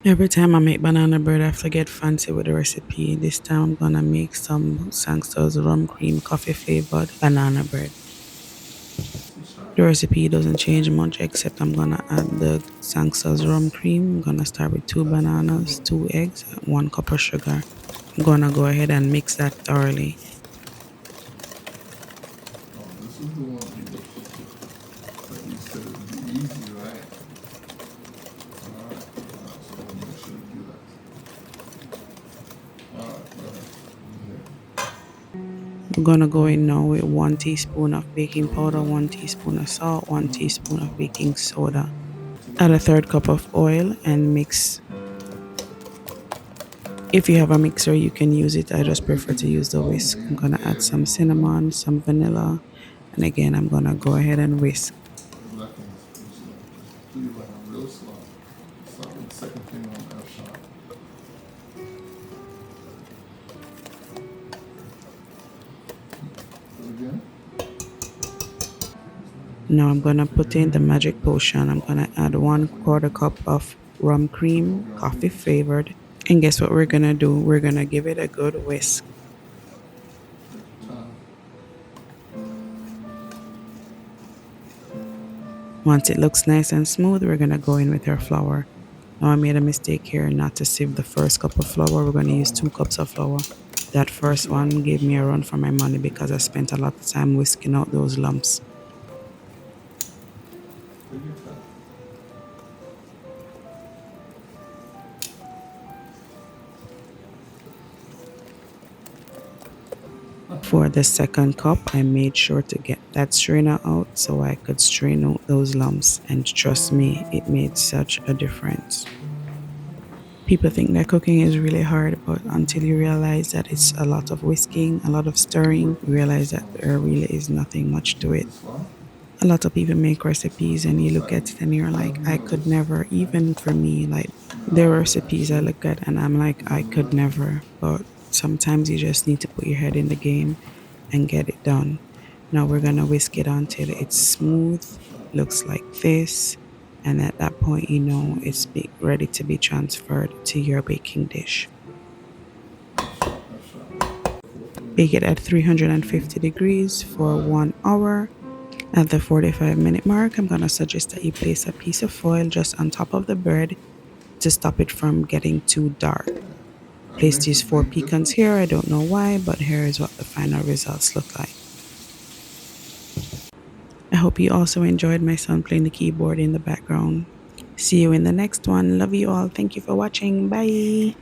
Every time I make banana bread, I have to get fancy with the recipe. This time I'm gonna make some Sangster's rum cream coffee flavored banana bread. The recipe doesn't change much except I'm gonna add the Sangster's rum cream. I'm gonna start with 2 bananas, 2 eggs, 1 cup of sugar. I'm gonna go ahead and mix that thoroughly. This is the one that you said it would be easy, right? Alright, so we'll make sure to do that. Alright, go ahead. I'm gonna go in now with 1 teaspoon of baking powder, 1 teaspoon of salt, 1 teaspoon of baking soda. Add a 1/3 cup of oil and mix. If you have a mixer, you can use it. I just prefer to use the whisk. I'm gonna add some cinnamon, some vanilla, and again, I'm gonna go ahead and whisk. Do you like I'm real slow? Start with the second finger on F sharp. Do it again. Now I'm gonna put in the magic potion. I'm gonna add 1/4 cup of rum cream, coffee flavored. And guess what we're gonna do? We're gonna give it a good whisk. Once it looks nice and smooth, we're gonna go in with our flour. Now I made a mistake here not to sieve the first cup of flour. We're gonna use 2 cups of flour. That first one gave me a run for my money because I spent a lot of time whisking out those lumps. For the second cup, I made sure to get that strainer out so I could strain out those lumps, and trust me, it made such a difference. People think that cooking is really hard, but until you realize that it's a lot of whisking, a lot of stirring, you realize that there really is nothing much to it. A lot of people make recipes and you look at it and you're like, I could never, even for me, like there are recipes I look at and I'm like, I could never. But sometimes you just need to put your head in the game and get it done. Now we're gonna whisk it until it's smooth, looks like this. And at that point, you know it's ready to be transferred to your baking dish. Bake it at 350 degrees for 1 hour. At the 45-minute mark, I'm going to suggest that you place a piece of foil just on top of the bread to stop it from getting too dark. Place these 4 pecans here. I don't know why, but here is what the final results look like. I hope you also enjoyed my son playing the keyboard in the background. See you in the next one. Love you all. Thank you for watching. Bye.